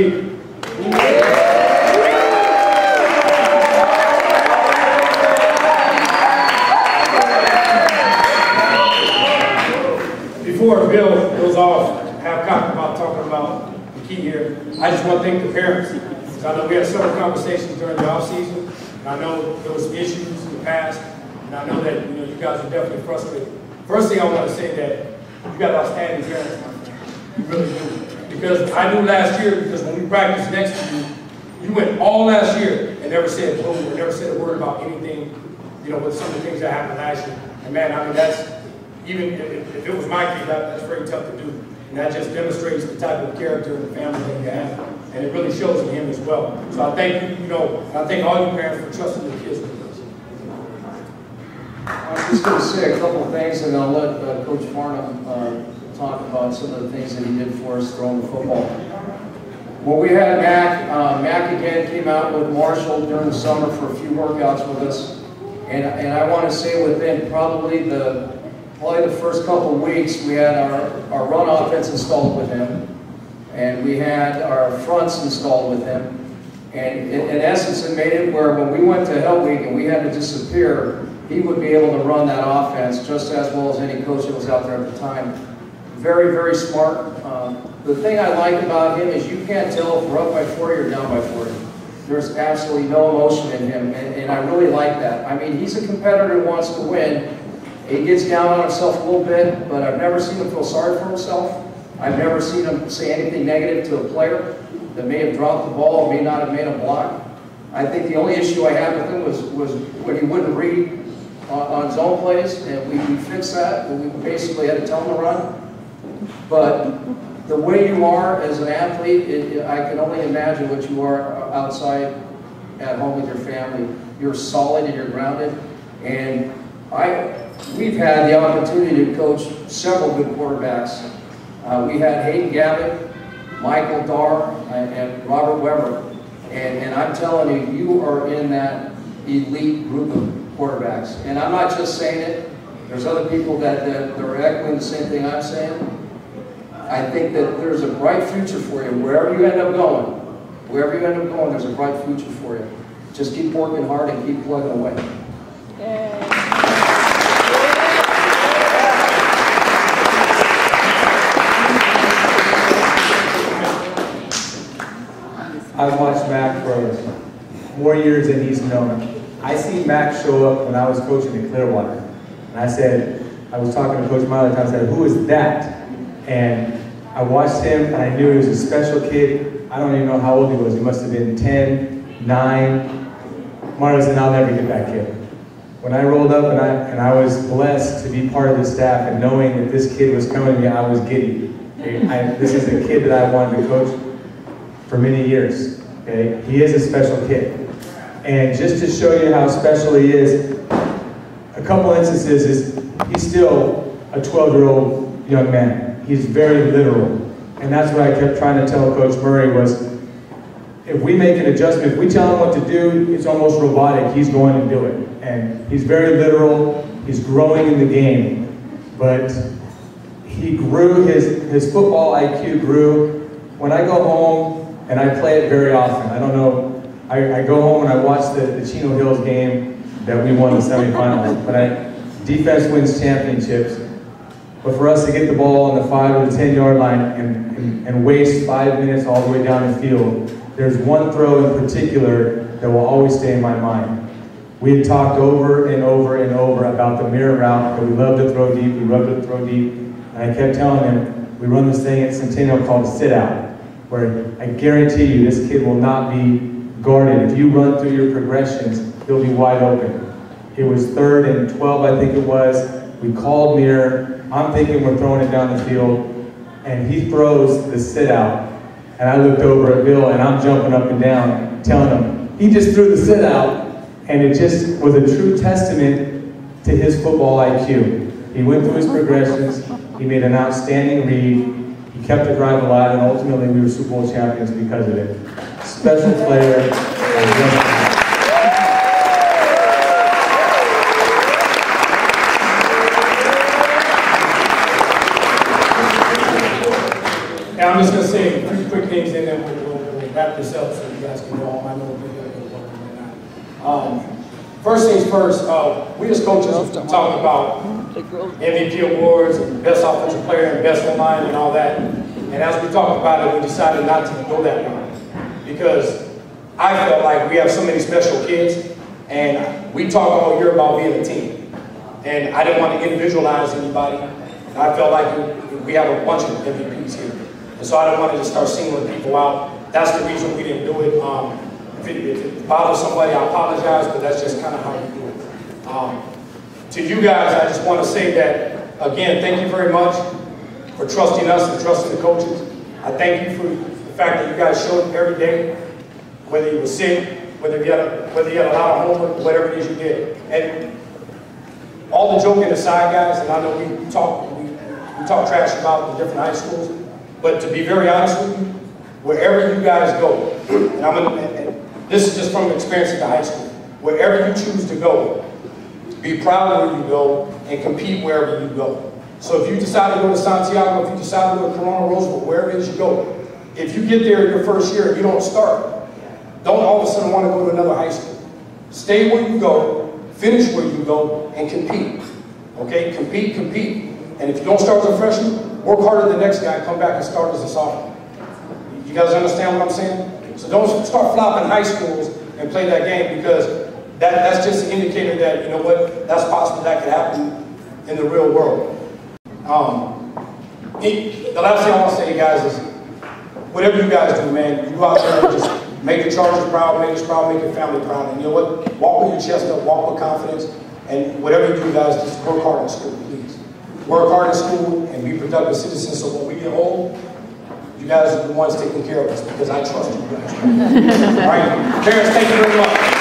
McKee. Before Bill goes off, have comment about talking about McKee here, I just want to thank the parents. Because I know we had several conversations during the off season, and I know there was some issues in the past, and I know that you guys are definitely frustrated. First thing I want to say that you got outstanding parents, my friend. You really do. Because I knew last year, because when we practiced next to you, you went all last year and never said boom, or never said a word about anything, with some of the things that happened last year. And man, I mean, that's, even if it was my kid, that's very tough to do. And that just demonstrates the type of character and the family that you have. And it really shows in him as well. So I thank you, I thank all you parents for trusting your kids with us. I'm just going to say a couple of things, and I'll let Coach Farnham talk about some of the things that he did for us throwing the football. When we had Mac again came out with Marshall during the summer for a few workouts with us. And I want to say within probably the first couple of weeks, we had our run offense installed with him, and we had our fronts installed with him. And in essence, it made it where when we went to Hell Week and we had to disappear, he would be able to run that offense just as well as any coach that was out there at the time. Very, very smart. The thing I like about him is you can't tell if we're up by 40 or down by 40. There's absolutely no emotion in him, and I really like that. I mean, he's a competitor who wants to win. He gets down on himself a little bit, but I've never seen him feel sorry for himself. I've never seen him say anything negative to a player that may have dropped the ball or may not have made a block. I think the only issue I had with him was when he wouldn't read on zone plays, and we fixed that, and we basically had to tell him to run. But the way you are as an athlete, I can only imagine what you are outside at home with your family. You're solid and you're grounded. And we've had the opportunity to coach several good quarterbacks. We had Hayden Gavitt, Michael Darr, and Robert Weber. And I'm telling you, you are in that elite group of quarterbacks. And I'm not just saying it. There's other people that are echoing the same thing I'm saying. I think that there's a bright future for you. Wherever you end up going, there's a bright future for you. Just keep working hard and keep plugging away. I've watched Mac for more years than he's known. I see Mac show up when I was coaching in Clearwater. And I was talking to Coach Miley, I said, who is that? And I watched him, and I knew he was a special kid. I don't even know how old he was. He must have been 10, 9. Mario said, I'll never get that kid. When I rolled up and I was blessed to be part of the staff and knowing that this kid was coming to me, I was giddy. This is a kid that I wanted to coach for many years. Okay? He is a special kid. And just to show you how special he is, a couple instances is he's still a 12-year-old young man. He's very literal. And that's what I kept trying to tell Coach Murray was, if we make an adjustment, if we tell him what to do, it's almost robotic. He's going to do it. And he's very literal. He's growing in the game. But he grew, his football IQ grew. When I go home, and I play it very often, I don't know, I go home and I watch the Chino Hills game that we won the semifinals. But defense wins championships. But for us to get the ball on the 5 or the 10-yard line and waste 5 minutes all the way down the field, there's one throw in particular that will always stay in my mind. We had talked over and over and over about the mirror route, that we love to throw deep, we love to throw deep. And I kept telling him, we run this thing at Centennial called sit out, where I guarantee you this kid will not be guarded. If you run through your progressions, he'll be wide open. It was 3rd and 12, I think it was. We called mirror. I'm thinking we're throwing it down the field, and he throws the sit out. And I looked over at Bill, and I'm jumping up and down, telling him, he just threw the sit out, and it just was a true testament to his football IQ. He went through his progressions, he made an outstanding read, he kept the drive alive, and ultimately we were Super Bowl champions because of it. Special player. I'm just going to say 3 quick things and then we'll yourself so you guys can go home. I know we're going to go work right now. First things first, we as coaches talk about MVP awards and best offensive player and best line and all that. And as we talked about it, we decided not to go that route because I felt like we have so many special kids, and we talk all year about being a team. And I didn't want to individualize anybody. I felt like we have a bunch of MVPs here. And so I didn't want to just start singling people out. That's the reason we didn't do it. If it bothers somebody, I apologize, but that's just kind of how we do it. To you guys, I just want to say that, again, thank you very much for trusting us and trusting the coaches. I thank you for the fact that you guys showed up every day, whether you were sick, whether you had a lot of homework, whatever it is you did. And all the joking aside, guys, and I know we talk trash about the different high schools, but to be very honest with you, wherever you guys go, and this is just from experience at the high school, wherever you choose to go, be proud where you go and compete wherever you go. So if you decide to go to Santiago, if you decide to go to Corona, Roosevelt, wherever it is you go, if you get there your first year and you don't start, don't all of a sudden want to go to another high school. Stay where you go, finish where you go, and compete. Okay? Compete, compete. And if you don't start as a freshman, work harder than the next guy, come back and start as a sophomore. You guys understand what I'm saying? So don't start flopping high schools and play that game, because that's just an indicator that, you know what, that's possible that could happen in the real world. The last thing I want to say, guys, is whatever you guys do, man, you go out there and just make the Chargers proud, make us proud, make your family proud. And you know what? Walk with your chest up, walk with confidence, and whatever you do, guys, just work hard in school, please. Work hard in school and be productive citizens, so when we get old, you guys are the ones taking care of us, because I trust you guys. All right? Parents, thank you very much.